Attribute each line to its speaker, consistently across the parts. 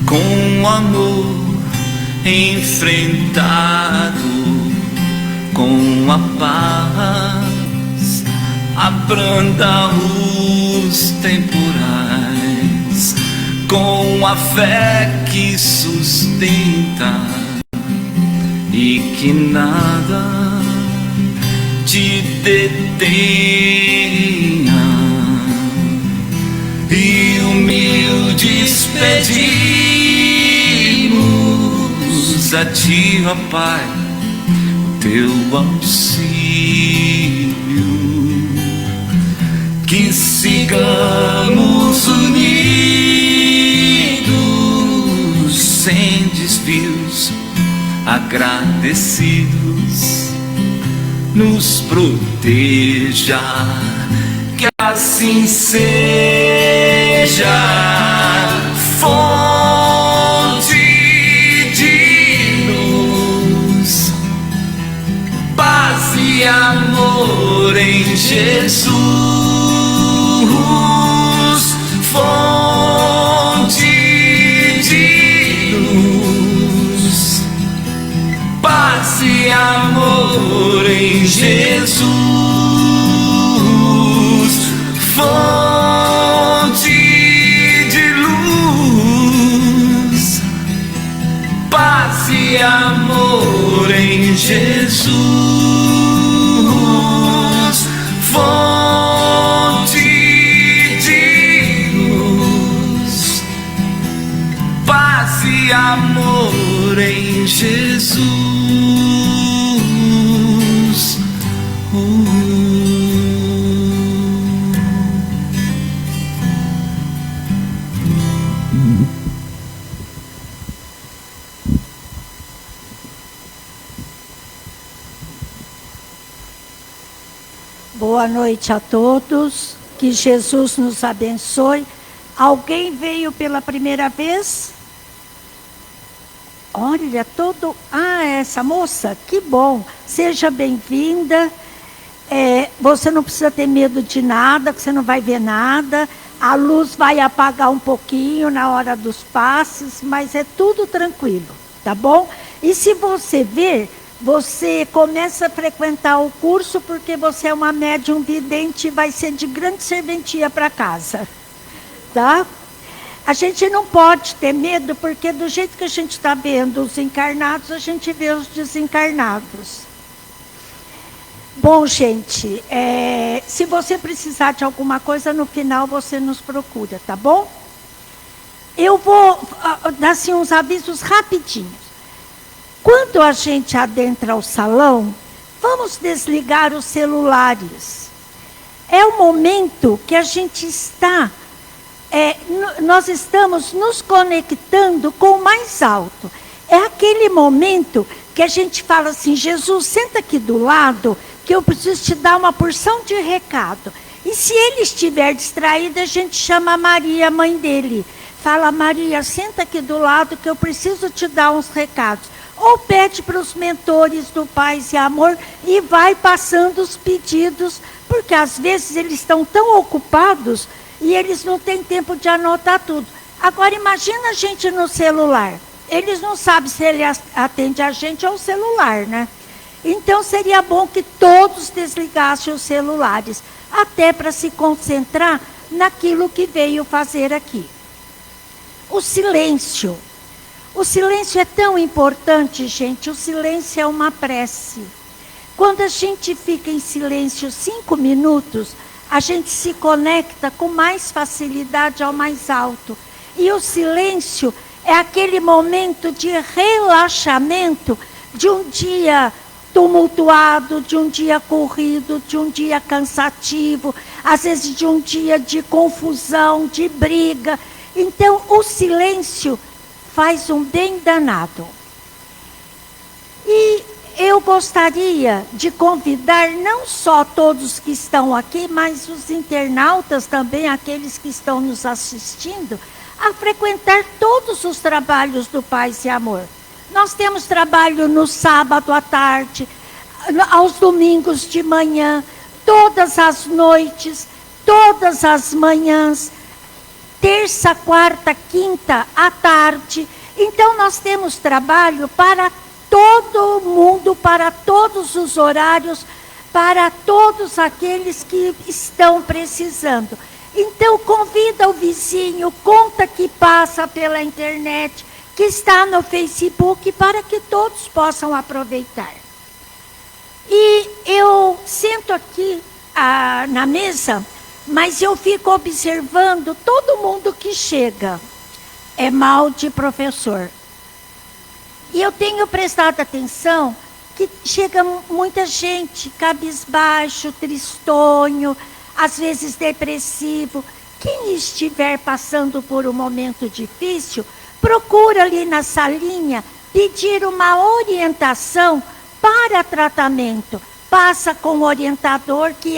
Speaker 1: com amor enfrentado, com a paz abranda os temporais, com a fé que sustenta e que nada te detenha. E humildes pedimos a ti, ó Pai, teu auxílio, que sigamos unidos, sem desvios, agradecidos, nos proteja, que assim seja. Fonte de luz, paz e amor em Jesus. Fonte de luz, paz e amor em Jesus. Fonte de luz, paz e amor em Jesus. Fonte de luz, paz e amor em Jesus.
Speaker 2: Boa noite a todos, que Jesus nos abençoe. Alguém veio pela primeira vez? Olha, essa moça, que bom, seja bem-vinda. Você não precisa ter medo de nada, que você não vai ver nada. A luz vai apagar um pouquinho na hora dos passes, mas é tudo tranquilo, tá bom? E se você ver, você começa a frequentar o curso porque você é uma médium vidente e vai ser de grande serventia para casa, tá? A gente não pode ter medo porque do jeito que a gente está vendo os encarnados, a gente vê os desencarnados. Bom, gente, se você precisar de alguma coisa, no final você nos procura, tá bom? Eu vou dar assim, uns avisos rapidinhos. Quando a gente adentra o salão, vamos desligar os celulares. É o momento que a gente está, nós estamos nos conectando com o mais alto. É aquele momento que a gente fala assim, Jesus, senta aqui do lado, que eu preciso te dar uma porção de recado. E se ele estiver distraído, a gente chama a Maria, a mãe dele. Fala, Maria, senta aqui do lado, que eu preciso te dar uns recados. Ou pede para os mentores do Paz e Amor e vai passando os pedidos, porque às vezes eles estão tão ocupados e eles não têm tempo de anotar tudo. Agora imagina a gente no celular. Eles não sabem se ele atende a gente ou o celular, né? Então seria bom que todos desligassem os celulares, até para se concentrar naquilo que veio fazer aqui. O silêncio. O silêncio é tão importante, gente. O silêncio é uma prece. Quando a gente fica em silêncio 5 minutos, a gente se conecta com mais facilidade ao mais alto. E o silêncio é aquele momento de relaxamento de um dia tumultuado, de um dia corrido, de um dia cansativo, às vezes de um dia de confusão, de briga. Então, o silêncio faz um bem danado. E eu gostaria de convidar não só todos que estão aqui, mas os internautas também, aqueles que estão nos assistindo, a frequentar todos os trabalhos do Paz e Amor. Nós temos trabalho no sábado à tarde, aos domingos de manhã, todas as noites, todas as manhãs. terça, quarta, quinta, à tarde. Então, nós temos trabalho para todo mundo, para todos os horários, para todos aqueles que estão precisando. Então, convida o vizinho, conta que passa pela internet, que está no Facebook, para que todos possam aproveitar. E eu sento aqui na mesa, mas eu fico observando todo mundo que chega. É mal de professor. E eu tenho prestado atenção que chega muita gente cabisbaixo, tristonho, às vezes depressivo. Quem estiver passando por um momento difícil, procura ali na salinha pedir uma orientação para tratamento. Passa com o orientador, que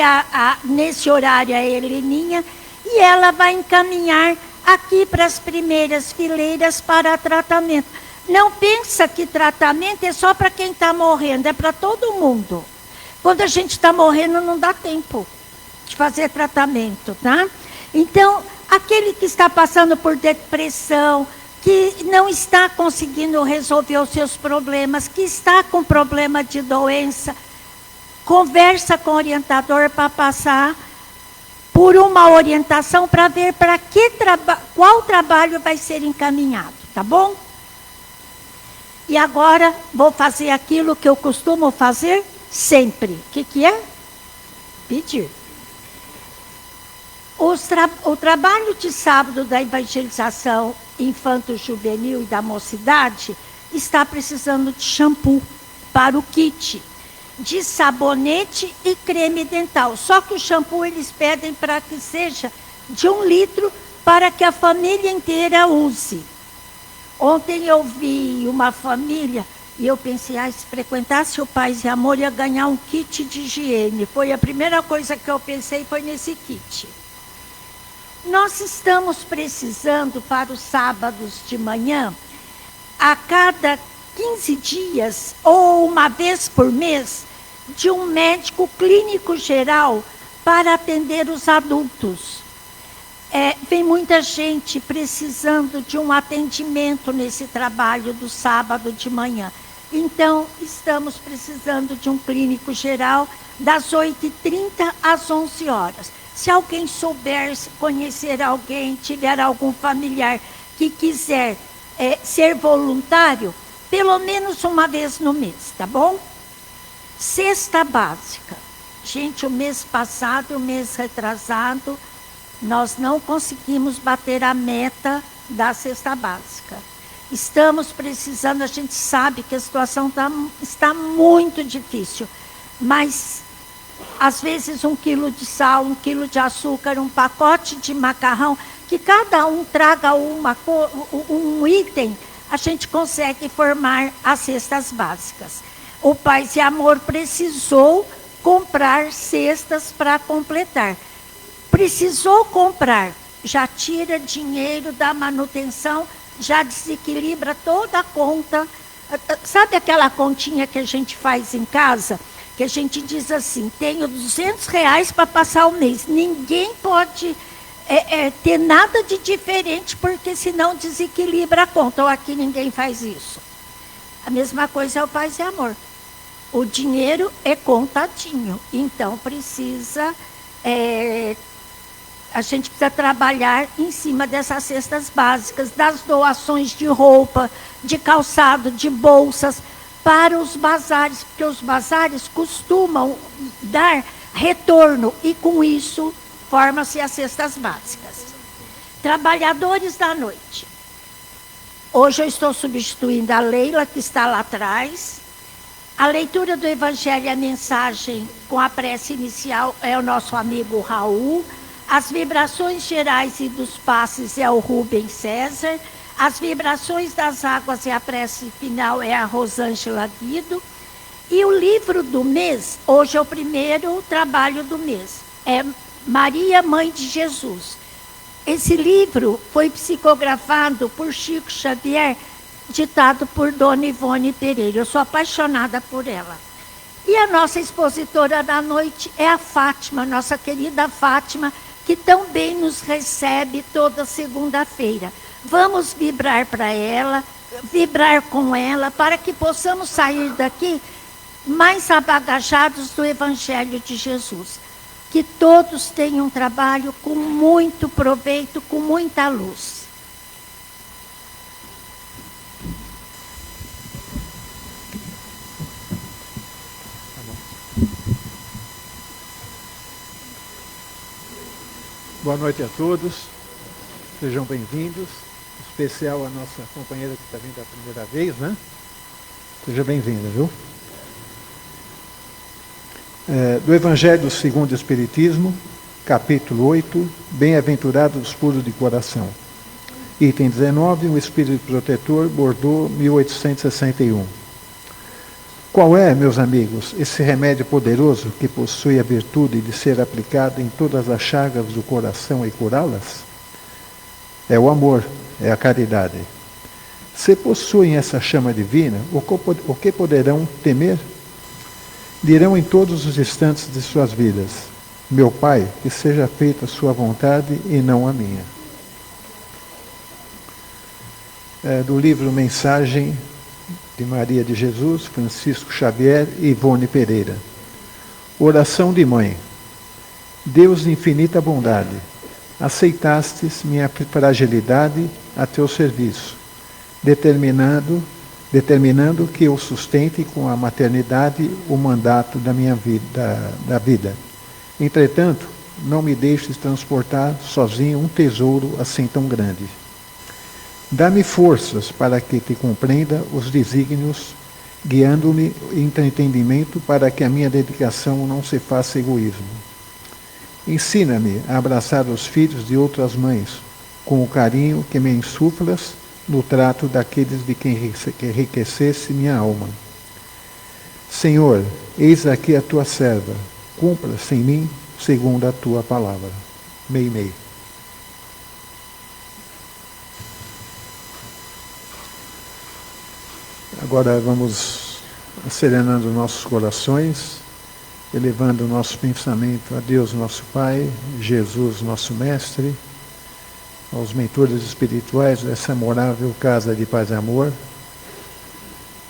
Speaker 2: nesse horário é a Heleninha, e ela vai encaminhar aqui para as primeiras fileiras para tratamento. Não pensa que tratamento é só para quem está morrendo, é para todo mundo. Quando a gente está morrendo, não dá tempo de fazer tratamento, tá? Então, aquele que está passando por depressão, que não está conseguindo resolver os seus problemas, que está com problema de doença, conversa com o orientador para passar por uma orientação para ver para qual trabalho vai ser encaminhado, tá bom? E agora vou fazer aquilo que eu costumo fazer sempre. O que é? Pedir. O trabalho de sábado da evangelização infanto-juvenil e da mocidade está precisando de shampoo para o kit, de sabonete e creme dental. Só que o shampoo eles pedem para que seja de 1 litro para que a família inteira use. Ontem eu vi uma família e eu pensei, se frequentasse o Paz e Amor ia ganhar um kit de higiene. Foi a primeira coisa que eu pensei, foi nesse kit. Nós estamos precisando para os sábados de manhã, a cada 15 dias ou uma vez por mês, de um médico clínico geral para atender os adultos. Vem muita gente precisando de um atendimento nesse trabalho do sábado de manhã. Então, estamos precisando de um clínico geral das 8h30 às 11 horas. Se alguém souber, conhecer alguém, tiver algum familiar que quiser ser voluntário, pelo menos uma vez no mês, tá bom? Cesta básica. Gente, o mês passado e o mês retrasado, nós não conseguimos bater a meta da cesta básica. Estamos precisando, a gente sabe que a situação está muito difícil, mas às vezes 1 quilo de sal, 1 quilo de açúcar, um pacote de macarrão, que cada um traga um item, a gente consegue formar as cestas básicas. O Paz e Amor precisou comprar cestas para completar. Precisou comprar, já tira dinheiro da manutenção, já desequilibra toda a conta. Sabe aquela continha que a gente faz em casa? Que a gente diz assim, tenho R$200 para passar o mês. Ninguém pode ter nada de diferente, porque senão desequilibra a conta. Ou aqui ninguém faz isso. A mesma coisa é o Paz e Amor. O dinheiro é contadinho, então precisa... a gente precisa trabalhar em cima dessas cestas básicas, das doações de roupa, de calçado, de bolsas, para os bazares, porque os bazares costumam dar retorno, e com isso formam-se as cestas básicas. Trabalhadores da noite. Hoje eu estou substituindo a Leila, que está lá atrás. A leitura do Evangelho e a mensagem com a prece inicial é o nosso amigo Raul. As vibrações gerais e dos passes é o Rubens César. As vibrações das águas e a prece final é a Rosângela Guido. E o livro do mês, hoje é o primeiro trabalho do mês, é Maria, Mãe de Jesus. Esse livro foi psicografado por Chico Xavier, ditado por Dona Ivone Pereira. Eu sou apaixonada por ela. E a nossa expositora da noite é a Fátima, nossa querida Fátima, que tão bem nos recebe toda segunda-feira. Vamos vibrar para ela, vibrar com ela, para que possamos sair daqui mais abagajados do Evangelho de Jesus. Que todos tenham um trabalho com muito proveito, com muita luz.
Speaker 3: Boa noite a todos, sejam bem-vindos, em especial a nossa companheira que está vindo a primeira vez, né? Seja bem-vinda, viu? Do Evangelho segundo o Espiritismo, capítulo 8, Bem-aventurados os puros de coração. Item 19, um espírito protetor, Bordeaux, 1861. Qual é, meus amigos, esse remédio poderoso que possui a virtude de ser aplicado em todas as chagas do coração e curá-las? É o amor, é a caridade. Se possuem essa chama divina, o que poderão temer? Dirão em todos os instantes de suas vidas: meu Pai, que seja feita a sua vontade e não a minha. Do livro Mensagem de Maria de Jesus, Francisco Xavier e Ivone Pereira. Oração de mãe. Deus de infinita bondade, aceitastes minha fragilidade a teu serviço, determinando que eu sustente com a maternidade o mandato da minha vida. Entretanto, não me deixes transportar sozinho um tesouro assim tão grande. Dá-me forças para que te compreenda os desígnios, guiando-me entendimento para que a minha dedicação não se faça egoísmo. Ensina-me a abraçar os filhos de outras mães, com o carinho que me insuflas no trato daqueles de quem enriquecesse minha alma. Senhor, eis aqui a tua serva, cumpra-se em mim segundo a tua palavra. Mei. Agora vamos serenando nossos corações, elevando o nosso pensamento a Deus nosso Pai, Jesus nosso Mestre, aos mentores espirituais dessa amorável casa de paz e amor.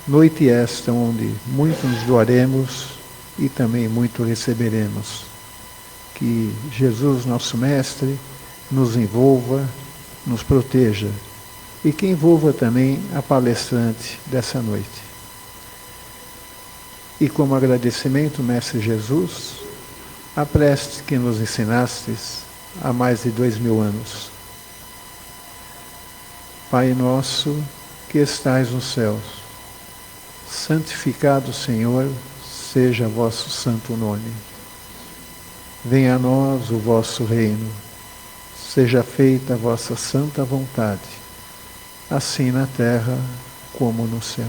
Speaker 3: Noite esta onde muito nos doaremos e também muito receberemos. Que Jesus nosso Mestre nos envolva, nos proteja, e que envolva também a palestrante dessa noite. E como agradecimento, Mestre Jesus, a prece que nos ensinastes há mais de 2000 anos. Pai nosso, que estais nos céus, santificado, Senhor, seja vosso santo nome. Venha a nós o vosso reino, seja feita a vossa santa vontade, assim na terra como nos céus.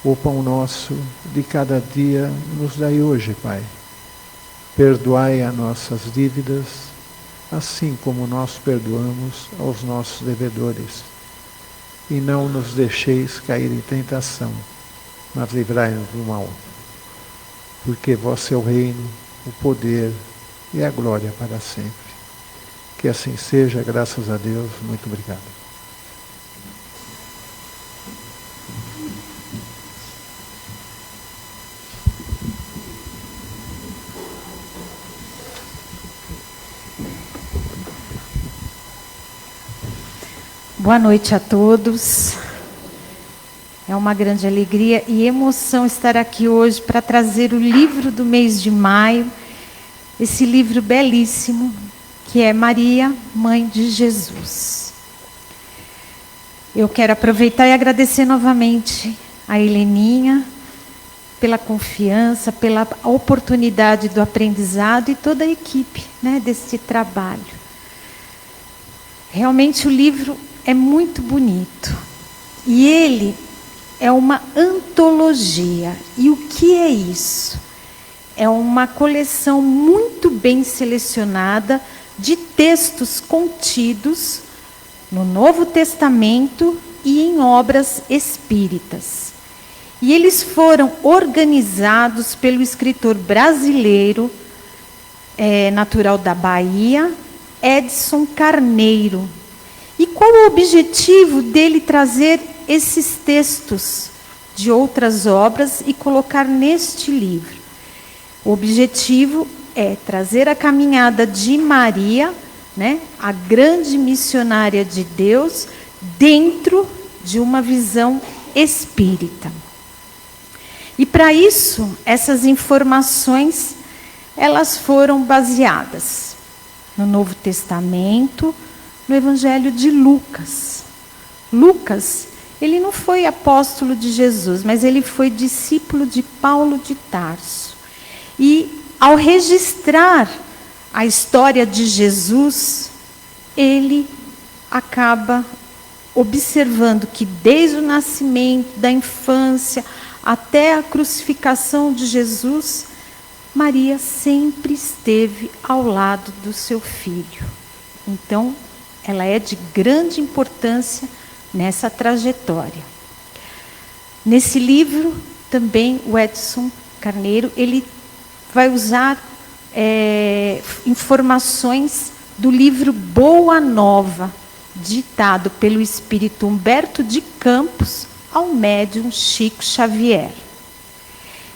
Speaker 3: O pão nosso de cada dia nos dai hoje, Pai. Perdoai as nossas dívidas, assim como nós perdoamos aos nossos devedores. E não nos deixeis cair em tentação, mas livrai-nos do mal. Porque vosso é o reino, o poder e a glória para sempre. Que assim seja, graças a Deus. Muito obrigado.
Speaker 4: Boa noite a todos. É uma grande alegria e emoção estar aqui hoje para trazer o livro do mês de maio, esse livro belíssimo, que é Maria, Mãe de Jesus. Eu quero aproveitar e agradecer novamente a Heleninha pela confiança, pela oportunidade do aprendizado e toda a equipe, né, desse trabalho. Realmente o livro é muito bonito. E ele é uma antologia. E o que é isso? É uma coleção muito bem selecionada de textos contidos no Novo Testamento e em obras espíritas. E eles foram organizados pelo escritor brasileiro natural da Bahia, Edson Carneiro. E qual o objetivo dele trazer esses textos de outras obras e colocar neste livro? O objetivo é trazer a caminhada de Maria, né, a grande missionária de Deus, dentro de uma visão espírita. E para isso, essas informações, elas foram baseadas no Novo Testamento, no Evangelho de Lucas. Lucas, ele não foi apóstolo de Jesus, mas ele foi discípulo de Paulo de Tarso. E ao registrar a história de Jesus, ele acaba observando que desde o nascimento, da infância, até a crucificação de Jesus, Maria sempre esteve ao lado do seu filho. Então, ela é de grande importância nessa trajetória. Nesse livro, também, o Edson Carneiro, ele vai usar informações do livro Boa Nova, ditado pelo espírito Humberto de Campos ao médium Chico Xavier.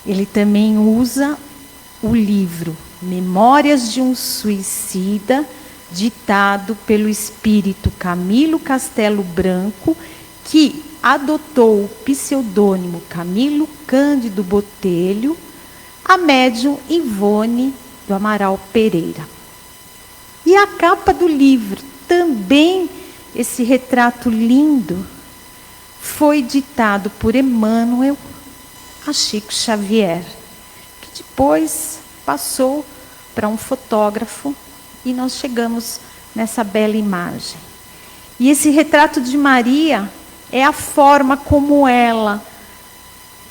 Speaker 4: Ele também usa o livro Memórias de um Suicida, ditado pelo espírito Camilo Castelo Branco, que adotou o pseudônimo Camilo Cândido Botelho, a médium Ivone do Amaral Pereira. E a capa do livro, também esse retrato lindo, foi ditado por Emmanuel a Chico Xavier, que depois passou para um fotógrafo e nós chegamos nessa bela imagem. E esse retrato de Maria é a forma como ela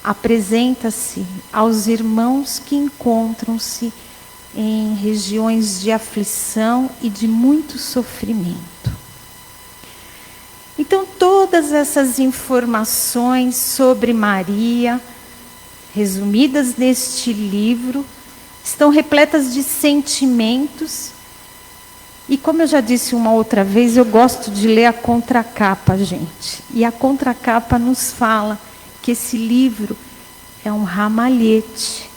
Speaker 4: apresenta-se aos irmãos que encontram-se em regiões de aflição e de muito sofrimento. Então, todas essas informações sobre Maria, resumidas neste livro, estão repletas de sentimentos. E como eu já disse uma outra vez, eu gosto de ler a contracapa, gente. E a contracapa nos fala que esse livro é um ramalhete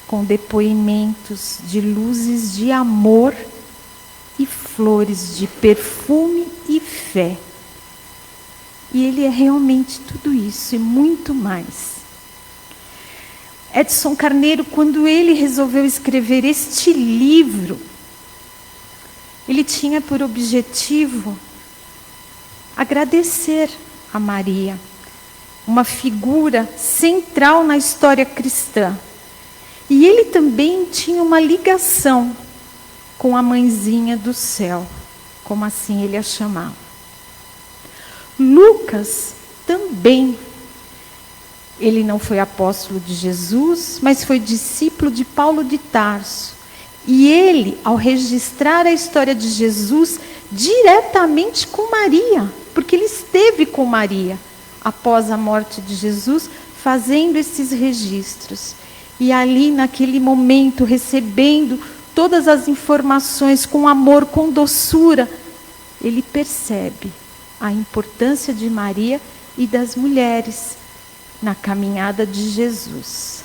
Speaker 4: com depoimentos de luzes de amor e flores de perfume e fé. E ele é realmente tudo isso e muito mais. Edson Carneiro, quando ele resolveu escrever este livro, ele tinha por objetivo agradecer a Maria, uma figura central na história cristã. E ele também tinha uma ligação com a mãezinha do céu, como assim ele a chamava. Lucas também, ele não foi apóstolo de Jesus, mas foi discípulo de Paulo de Tarso. E ele, ao registrar a história de Jesus, diretamente com Maria, porque ele esteve com Maria, após a morte de Jesus, fazendo esses registros. E ali, naquele momento, recebendo todas as informações com amor, com doçura, ele percebe a importância de Maria e das mulheres na caminhada de Jesus.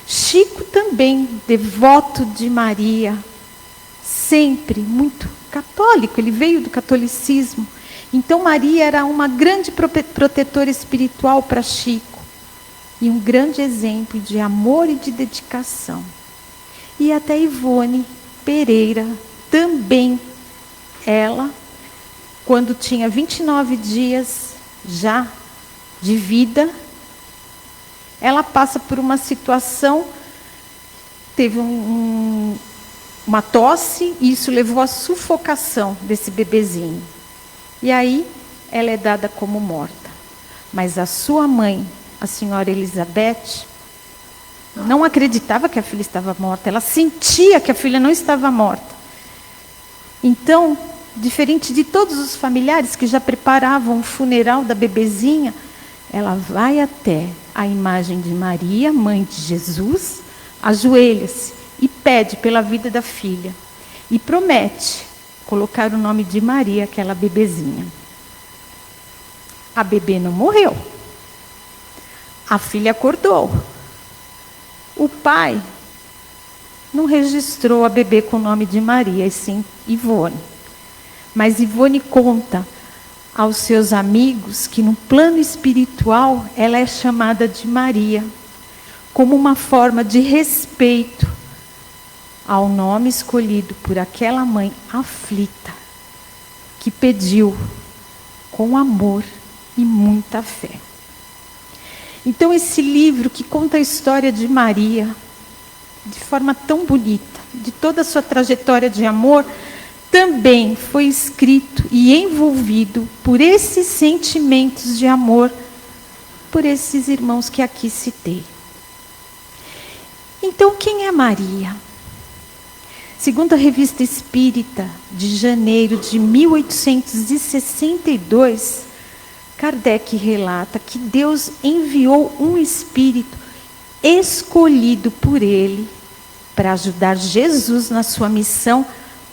Speaker 4: Chico também, devoto de Maria, sempre muito católico, ele veio do catolicismo. Então Maria era uma grande protetora espiritual para Chico e um grande exemplo de amor e de dedicação. E até Ivone Pereira, também ela, quando tinha 29 dias já de vida, ela passa por uma situação, teve uma tosse, e isso levou à sufocação desse bebezinho. E aí, ela é dada como morta. Mas a sua mãe, a senhora Elizabeth, não acreditava que a filha estava morta, ela sentia que a filha não estava morta. Então, diferente de todos os familiares que já preparavam o funeral da bebezinha, ela vai até a imagem de Maria, mãe de Jesus, ajoelha-se e pede pela vida da filha e promete colocar o nome de Maria, aquela bebezinha. A bebê não morreu. A filha acordou. O pai não registrou a bebê com o nome de Maria, e sim Ivone. Mas Ivone conta aos seus amigos que no plano espiritual ela é chamada de Maria, como uma forma de respeito ao nome escolhido por aquela mãe aflita, que pediu com amor e muita fé. Então esse livro que conta a história de Maria, de forma tão bonita, de toda a sua trajetória de amor, também foi escrito e envolvido por esses sentimentos de amor, por esses irmãos que aqui citei. Então, quem é Maria? Segundo a Revista Espírita, de janeiro de 1862, Kardec relata que Deus enviou um espírito escolhido por ele para ajudar Jesus na sua missão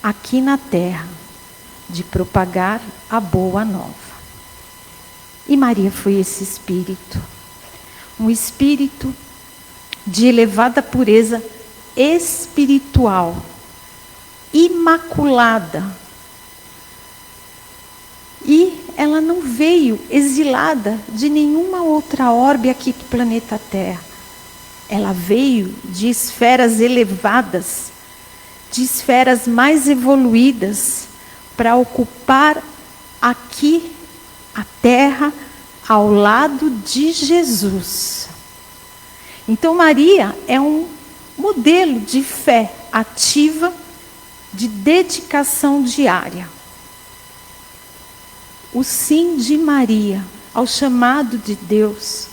Speaker 4: aqui na Terra, de propagar a boa nova. E Maria foi esse espírito, um espírito de elevada pureza espiritual, imaculada. E ela não veio exilada de nenhuma outra orbe aqui do planeta Terra. Ela veio de esferas elevadas, de esferas mais evoluídas, para ocupar aqui a Terra ao lado de Jesus. Então Maria é um modelo de fé ativa, de dedicação diária. O sim de Maria ao chamado de Deus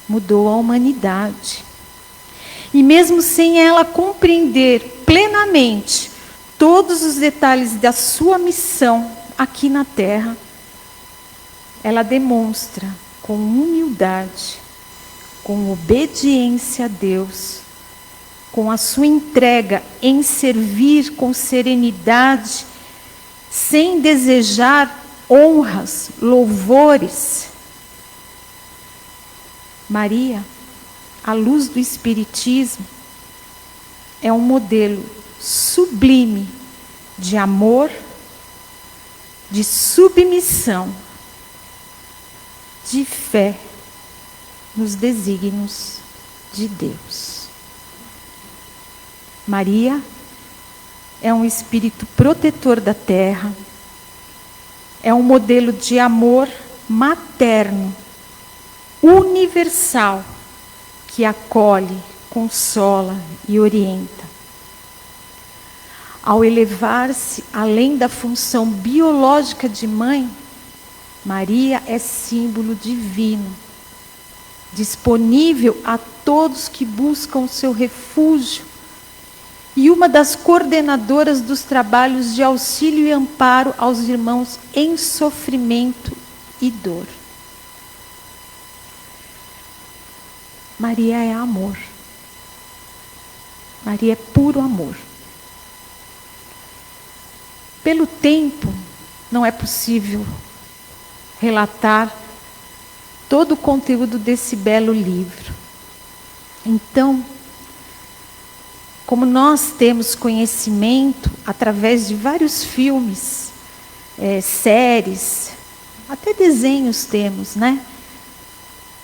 Speaker 4: mudou a humanidade. E mesmo sem ela compreender plenamente todos os detalhes da sua missão aqui na Terra, ela demonstra com humildade, com obediência a Deus, com a sua entrega em servir com serenidade, sem desejar honras, louvores. Maria, à luz do Espiritismo, é um modelo sublime de amor, de submissão, de fé nos desígnios de Deus. Maria é um espírito protetor da terra, é um modelo de amor materno, universal, que acolhe, consola e orienta. Ao elevar-se além da função biológica de mãe, Maria é símbolo divino, disponível a todos que buscam o seu refúgio, e uma das coordenadoras dos trabalhos de auxílio e amparo aos irmãos em sofrimento e dor. Maria é amor. Maria é puro amor. Pelo tempo, não é possível relatar todo o conteúdo desse belo livro. Então, como nós temos conhecimento através de vários filmes, séries, até desenhos temos, né?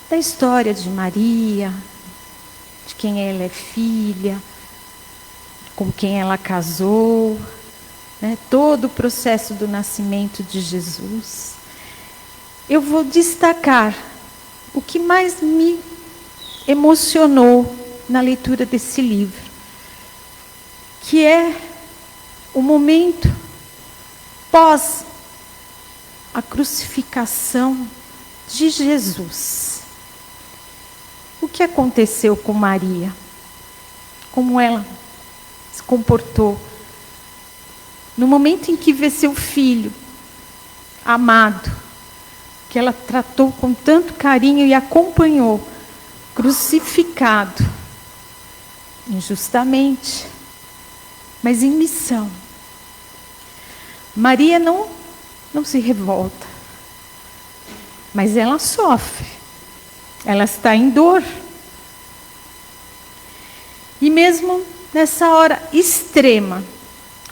Speaker 4: Da história de Maria, de quem ela é filha, com quem ela casou, né? Todo o processo do nascimento de Jesus. Eu vou destacar o que mais me emocionou na leitura desse livro, que é o momento pós a crucificação de Jesus. O que aconteceu com Maria? Como ela se comportou? No momento em que vê seu filho amado, que ela tratou com tanto carinho e acompanhou, crucificado, injustamente, mas em missão. Maria não se revolta, mas ela sofre, ela está em dor. E mesmo nessa hora extrema,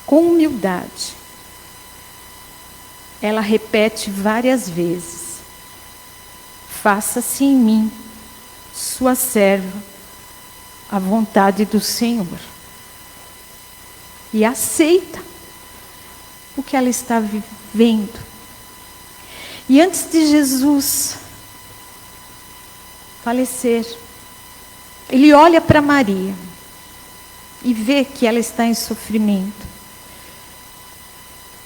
Speaker 4: com humildade, ela repete várias vezes: faça-se em mim, sua serva, a vontade do Senhor. E aceita o que ela está vivendo. E antes de Jesus falecer, ele olha para Maria e vê que ela está em sofrimento.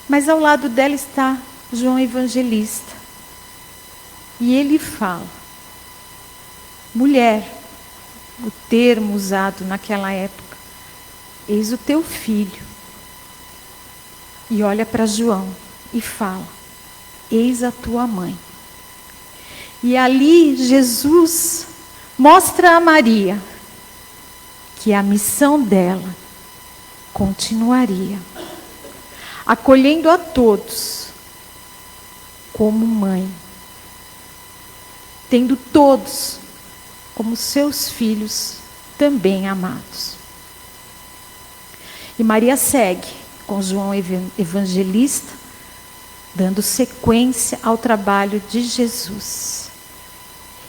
Speaker 4: Mas ao lado dela está João Evangelista. E ele fala: mulher, o termo usado naquela época, eis o teu filho. E olha para João e fala: eis a tua mãe. E ali Jesus mostra a Maria que a missão dela continuaria, acolhendo a todos como mãe, tendo todos como seus filhos também amados. E Maria segue com João Evangelista, dando sequência ao trabalho de Jesus.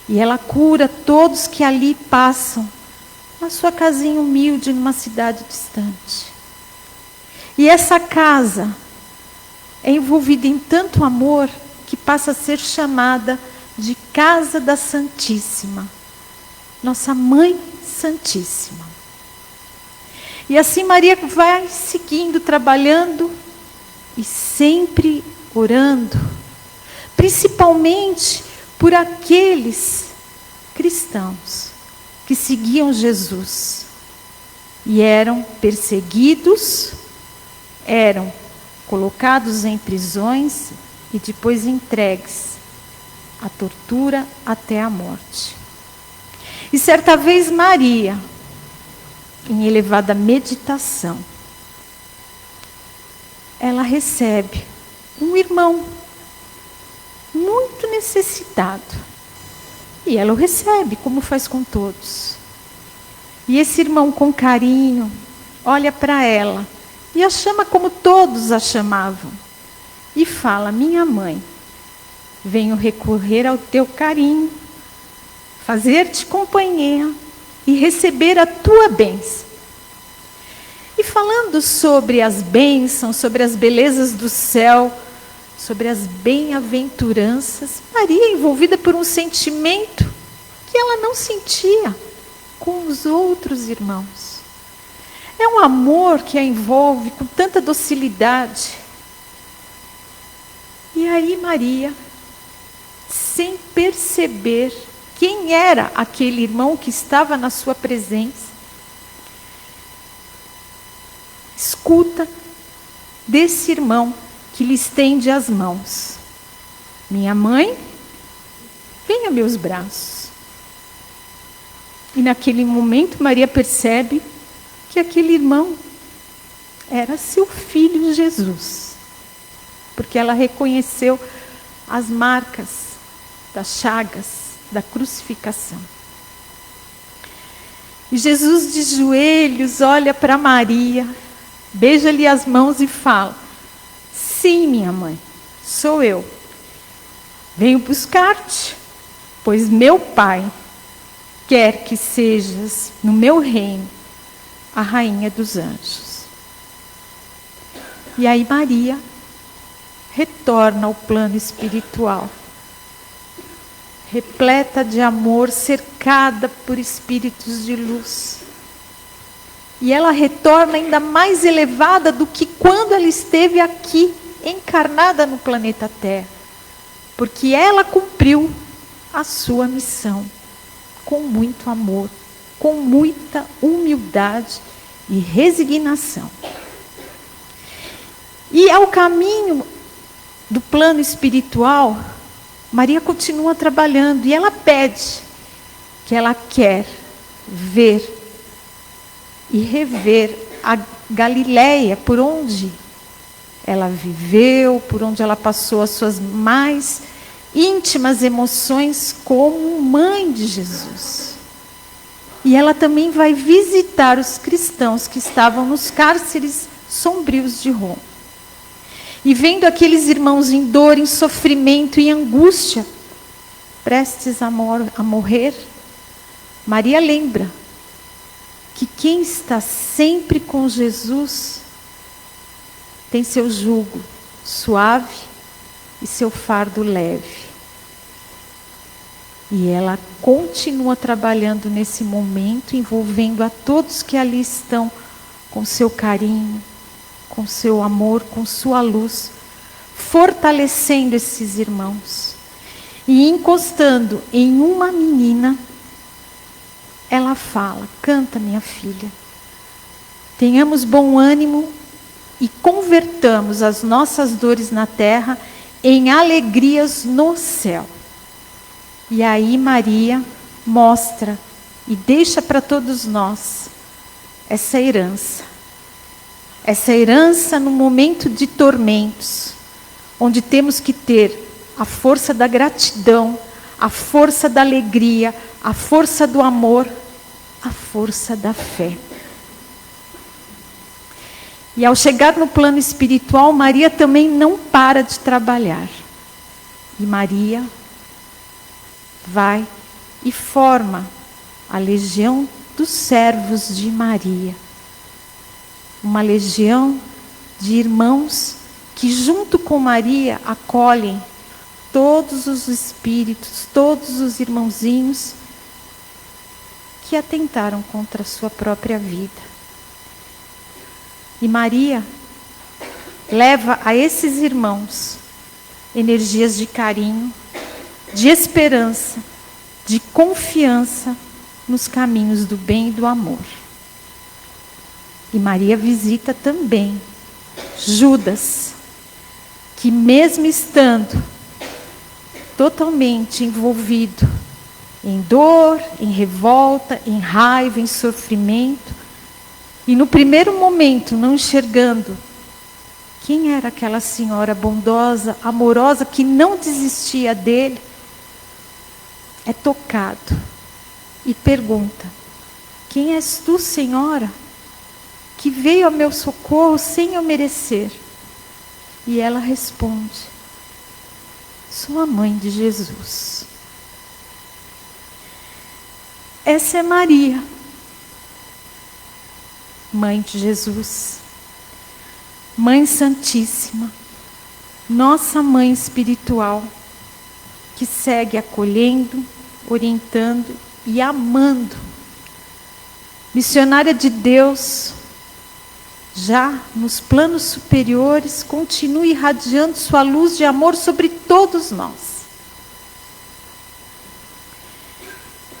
Speaker 4: E ela cura todos que ali passam, na sua casinha humilde, numa cidade distante. E essa casa é envolvida em tanto amor que passa a ser chamada de Casa da Santíssima, nossa Mãe Santíssima. E assim Maria vai seguindo, trabalhando e sempre orando, principalmente por aqueles cristãos que seguiam Jesus e eram perseguidos, eram colocados em prisões e depois entregues à tortura até a morte. E certa vez Maria, em elevada meditação, ela recebe um irmão muito necessitado. E ela o recebe, como faz com todos. E esse irmão, com carinho, olha para ela e a chama como todos a chamavam. E fala: minha mãe, venho recorrer ao teu carinho, fazer-te companhia e receber a tua bênção. E falando sobre as bênçãos, sobre as belezas do céu, sobre as bem-aventuranças, Maria, envolvida por um sentimento que ela não sentia com os outros irmãos. É um amor que a envolve com tanta docilidade. E aí Maria, sem perceber quem era aquele irmão que estava na sua presença, escuta desse irmão que lhe estende as mãos: minha mãe, venha a meus braços. E naquele momento Maria percebe que aquele irmão era seu filho Jesus, porque ela reconheceu as marcas das chagas da crucificação. E Jesus, de joelhos, olha para Maria, beija-lhe as mãos e fala: sim, minha mãe, sou eu. Venho buscar-te, pois meu Pai quer que sejas no meu reino a rainha dos anjos. E aí Maria retorna ao plano espiritual, repleta de amor, cercada por espíritos de luz. E ela retorna ainda mais elevada do que quando ela esteve aqui, encarnada no planeta Terra. Porque ela cumpriu a sua missão com muito amor, com muita humildade e resignação. E ao caminho do plano espiritual, Maria continua trabalhando e ela pede que ela quer ver e rever Galileia, por onde ela viveu, por onde ela passou as suas mais íntimas emoções como mãe de Jesus. E ela também vai visitar os cristãos que estavam nos cárceres sombrios de Roma. E vendo aqueles irmãos em dor, em sofrimento, em angústia, prestes a morrer, Maria lembra que quem está sempre com Jesus tem seu jugo suave e seu fardo leve. E ela continua trabalhando nesse momento, envolvendo a todos que ali estão com seu carinho, com seu amor, com sua luz, fortalecendo esses irmãos. E encostando em uma menina, ela fala: canta, minha filha, tenhamos bom ânimo e convertamos as nossas dores na terra em alegrias no céu. E aí Maria mostra e deixa para todos nós essa herança no momento de tormentos, onde temos que ter a força da gratidão, a força da alegria, a força do amor, a força da fé. E ao chegar no plano espiritual, Maria também não para de trabalhar. E Maria vai e forma a legião dos servos de Maria. Uma legião de irmãos que junto com Maria acolhem todos os espíritos, todos os irmãozinhos que atentaram contra a sua própria vida. E Maria leva a esses irmãos energias de carinho, de esperança, de confiança nos caminhos do bem e do amor. E Maria visita também Judas, que mesmo estando totalmente envolvido em dor, em revolta, em raiva, em sofrimento, e no primeiro momento não enxergando quem era aquela senhora bondosa, amorosa, que não desistia dele, é tocado e pergunta: quem és tu, Senhora, que veio ao meu socorro sem eu merecer? E ela responde: sou a mãe de Jesus. Essa é Maria, mãe de Jesus, Mãe Santíssima, nossa mãe espiritual, que segue acolhendo, orientando e amando. Missionária de Deus, já nos planos superiores, continue irradiando sua luz de amor sobre todos nós.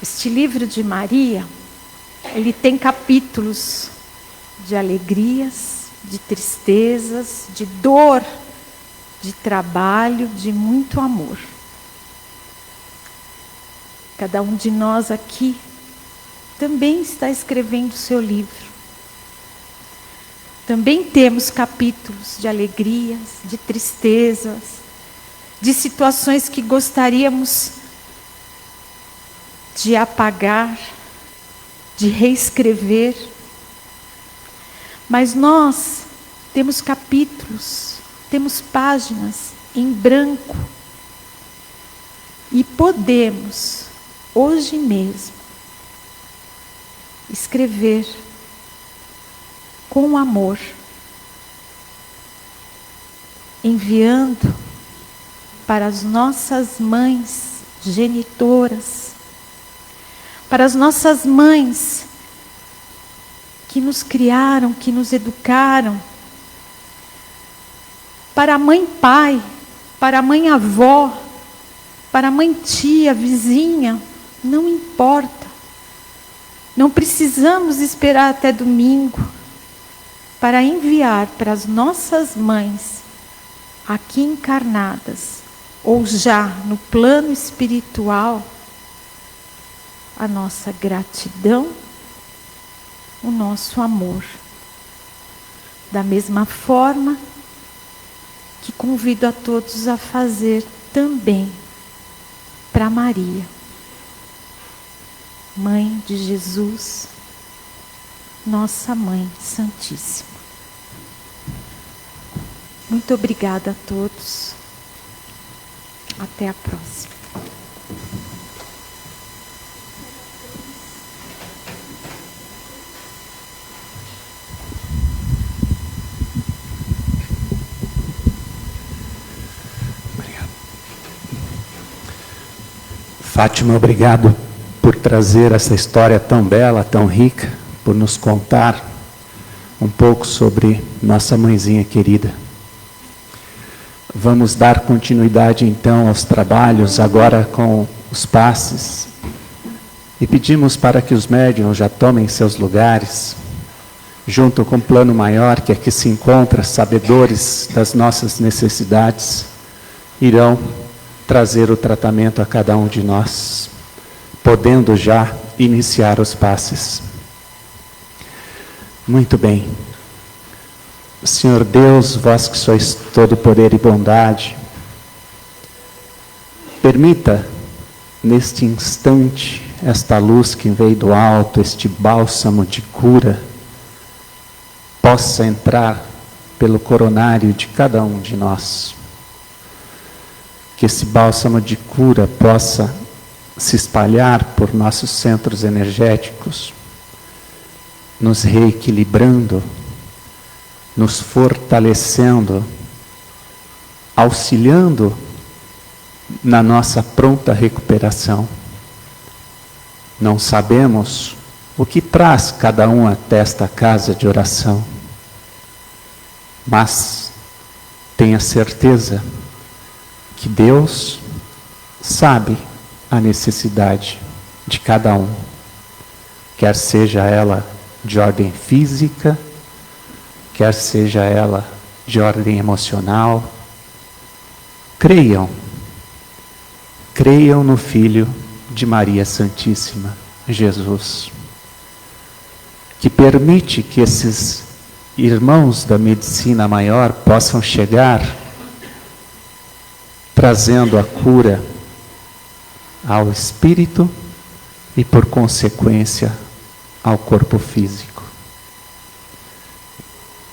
Speaker 4: Este livro de Maria, ele tem capítulos de alegrias, de tristezas, de dor, de trabalho, de muito amor. Cada um de nós aqui também está escrevendo o seu livro. Também temos capítulos de alegrias, de tristezas, de situações que gostaríamos de apagar, de reescrever. Mas nós temos capítulos, temos páginas em branco e podemos, hoje mesmo, escrever com amor, enviando para as nossas mães genitoras, para as nossas mães que nos criaram, que nos educaram, para a mãe pai, para a mãe avó, para a mãe tia, vizinha, não importa. Não precisamos esperar até domingo para enviar para as nossas mães, aqui encarnadas, ou já no plano espiritual, a nossa gratidão, o nosso amor. Da mesma forma que convido a todos a fazer também para Maria, Mãe de Jesus, nossa Mãe Santíssima. Muito obrigada a todos. Até a próxima.
Speaker 5: Fátima, obrigado por trazer essa história tão bela, tão rica, por nos contar um pouco sobre nossa mãezinha querida. Vamos dar continuidade então aos trabalhos agora com os passes e pedimos para que os médiuns já tomem seus lugares, junto com o plano maior que aqui se encontra, sabedores das nossas necessidades, irão trazer o tratamento a cada um de nós, podendo já iniciar os passes. Muito bem. Senhor Deus, vós que sois todo poder e bondade, permita neste instante esta luz que veio do alto, este bálsamo de cura, possa entrar pelo coronário de cada um de nós. Que esse bálsamo de cura possa se espalhar por nossos centros energéticos, nos reequilibrando, nos fortalecendo, auxiliando na nossa pronta recuperação. Não sabemos o que traz cada um até esta casa de oração, mas tenha certeza que Deus sabe a necessidade de cada um, quer seja ela de ordem física, quer seja ela de ordem emocional. Creiam no Filho de Maria Santíssima, Jesus, que permite que esses irmãos da medicina maior possam chegar trazendo a cura ao espírito e, por consequência, ao corpo físico.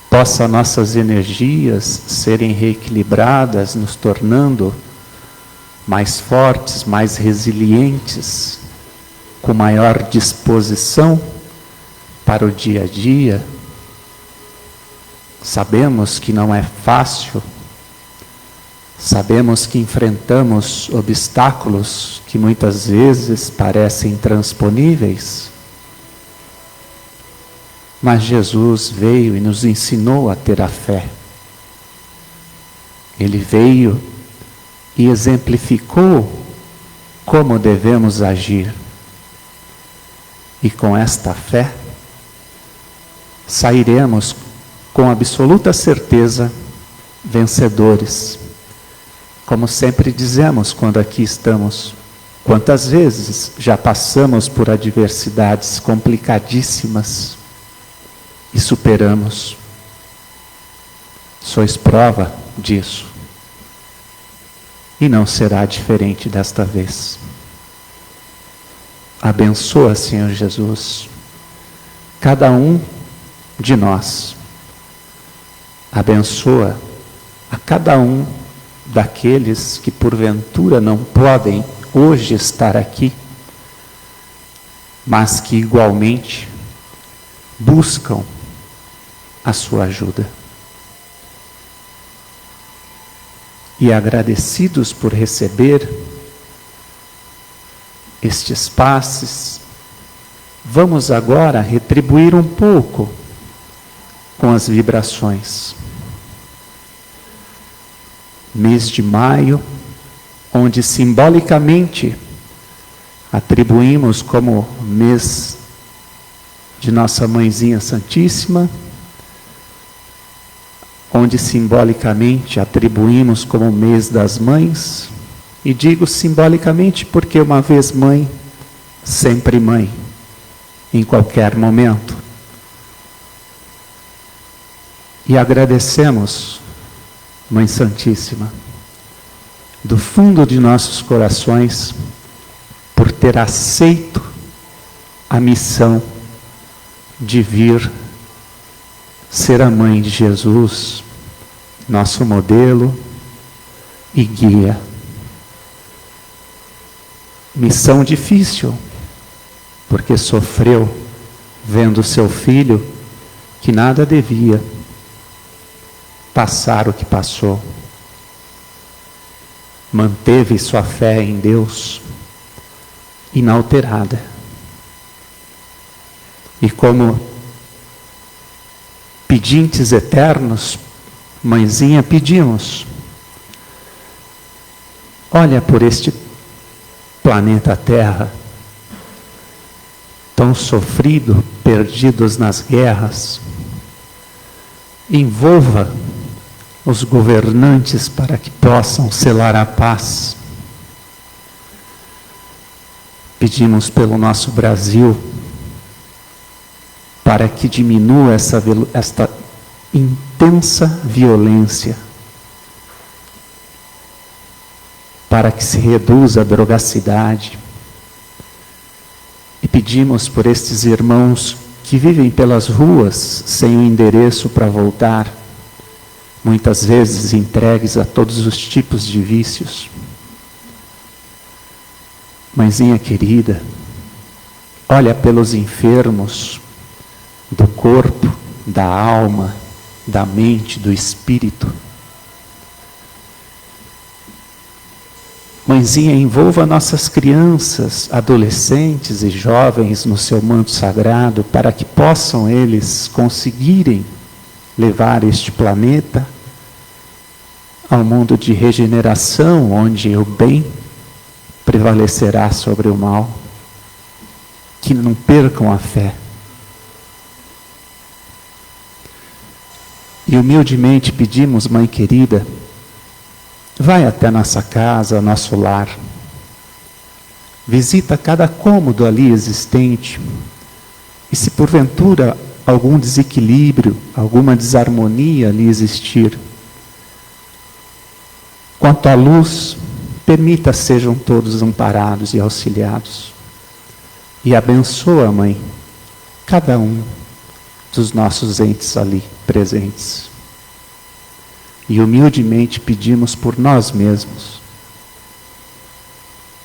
Speaker 5: Possa nossas energias serem reequilibradas, nos tornando mais fortes, mais resilientes, com maior disposição para o dia a dia. Sabemos que não é fácil, sabemos que enfrentamos obstáculos que muitas vezes parecem intransponíveis, mas Jesus veio e nos ensinou a ter a fé. Ele veio e exemplificou como devemos agir. E com esta fé, sairemos com absoluta certeza vencedores. Como sempre dizemos quando aqui estamos, quantas vezes já passamos por adversidades complicadíssimas e superamos. Sois prova disso. E não será diferente desta vez. Abençoa, Senhor Jesus, cada um de nós. Abençoa a cada um daqueles que porventura não podem hoje estar aqui, mas que igualmente buscam a sua ajuda. E agradecidos por receber estes passes, vamos agora retribuir um pouco com as vibrações. Mês de maio, onde simbolicamente atribuímos como mês de nossa Mãezinha Santíssima, onde simbolicamente atribuímos como mês das mães, e digo simbolicamente porque uma vez mãe, sempre mãe, em qualquer momento. E agradecemos, Mãe Santíssima, do fundo de nossos corações, por ter aceito a missão de vir ser a Mãe de Jesus, nosso modelo e guia. Missão difícil, porque sofreu vendo seu filho, que nada devia, passar o que passou. Manteve sua fé em Deus inalterada. E como pedintes eternos, Mãezinha, pedimos: olha por este planeta Terra, tão sofrido, perdidos nas guerras. Envolva os governantes para que possam selar a paz. Pedimos pelo nosso Brasil, para que diminua esta intensa violência, para que se reduza a drogacidade. E pedimos por estes irmãos que vivem pelas ruas sem um endereço para voltar, muitas vezes entregues a todos os tipos de vícios. Mãezinha querida, olha pelos enfermos do corpo, da alma, da mente, do espírito. Mãezinha, envolva nossas crianças, adolescentes e jovens no seu manto sagrado, para que possam eles conseguirem levar este planeta ao mundo de regeneração, onde o bem prevalecerá sobre o mal. Que não percam a fé. E humildemente pedimos, Mãe querida, vai até nossa casa, nosso lar. Visita cada cômodo ali existente. E se porventura algum desequilíbrio, alguma desarmonia ali existir, quanto à luz, permita sejam todos amparados e auxiliados. E abençoa, Mãe, cada um dos nossos entes ali presentes. E humildemente pedimos por nós mesmos.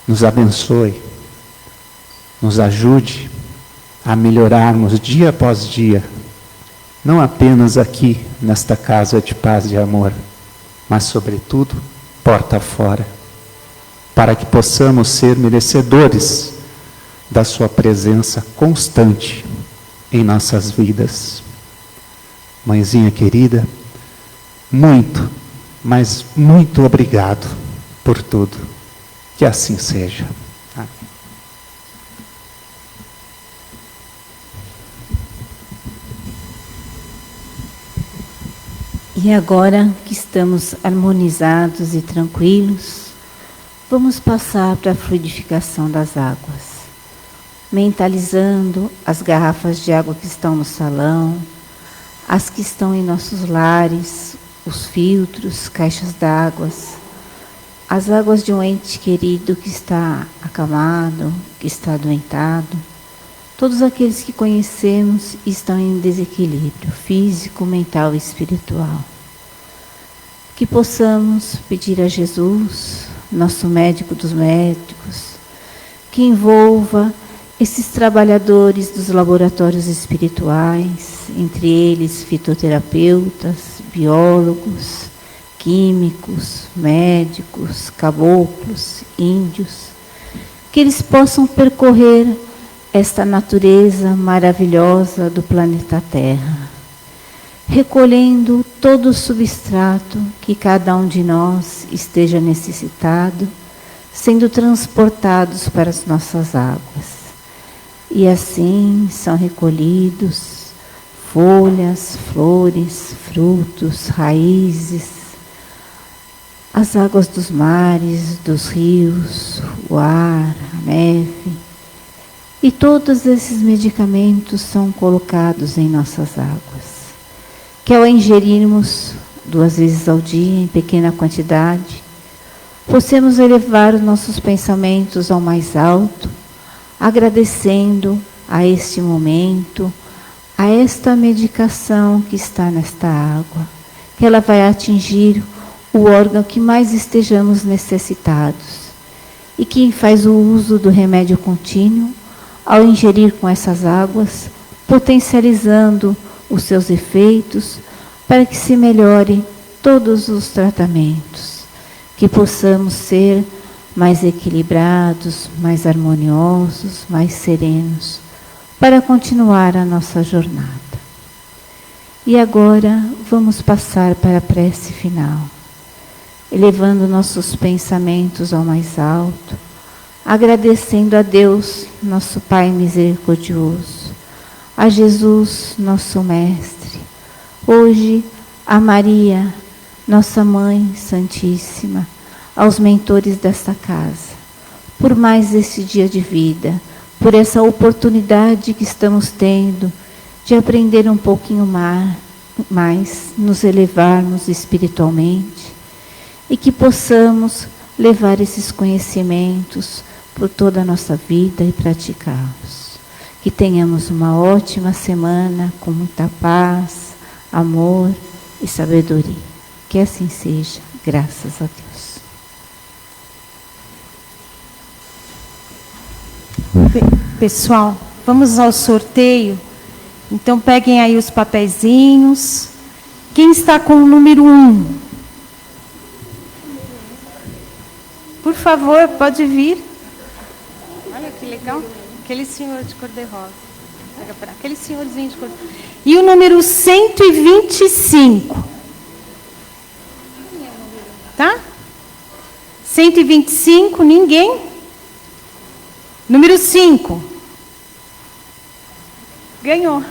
Speaker 5: Nos abençoe, nos ajude a melhorarmos dia após dia, não apenas aqui nesta casa de paz e amor, mas sobretudo porta fora, para que possamos ser merecedores da sua presença constante em nossas vidas. Mãezinha querida, muito, mas muito obrigado por tudo. Que assim seja. Amém.
Speaker 6: E agora que estamos harmonizados e tranquilos, vamos passar para a fluidificação das águas, mentalizando as garrafas de água que estão no salão, as que estão em nossos lares, os filtros, caixas d'água, as águas de um ente querido que está acamado, que está adoentado, todos aqueles que conhecemos e estão em desequilíbrio físico, mental e espiritual. Que possamos pedir a Jesus, nosso médico dos médicos, que envolva esses trabalhadores dos laboratórios espirituais, entre eles fitoterapeutas, biólogos, químicos, médicos, caboclos, índios, que eles possam percorrer esta natureza maravilhosa do planeta Terra, recolhendo todo o substrato que cada um de nós esteja necessitado, sendo transportados para as nossas águas. E assim são recolhidos folhas, flores, frutos, raízes, as águas dos mares, dos rios, o ar, a neve. E todos esses medicamentos são colocados em nossas águas. que ao ingerirmos 2 vezes ao dia, em pequena quantidade, possamos elevar os nossos pensamentos ao mais alto, agradecendo a este momento, a esta medicação que está nesta água, que ela vai atingir o órgão que mais estejamos necessitados. E quem faz o uso do remédio contínuo, ao ingerir com essas águas, potencializando os seus efeitos, para que se melhore todos os tratamentos, que possamos ser mais equilibrados, mais harmoniosos, mais serenos, para continuar a nossa jornada. E agora vamos passar para a prece final, elevando nossos pensamentos ao mais alto, agradecendo a Deus, nosso Pai misericordioso, a Jesus, nosso Mestre, hoje a Maria, nossa Mãe Santíssima, aos mentores desta casa, por mais esse dia de vida, por essa oportunidade que estamos tendo de aprender um pouquinho mais, nos elevarmos espiritualmente e que possamos levar esses conhecimentos por toda a nossa vida e praticá-los. Que tenhamos uma ótima semana com muita paz, amor e sabedoria. Que assim seja, graças a Deus.
Speaker 4: Pessoal, vamos ao sorteio. Então peguem aí os papeizinhos. Quem está com o número 1? Por favor, pode vir. Olha que legal. Aquele senhor de cor-de-rosa. Aquele senhorzinho de cor-de-rosa. E o número 125. Tá? 125, ninguém? Número 5. Ganhou.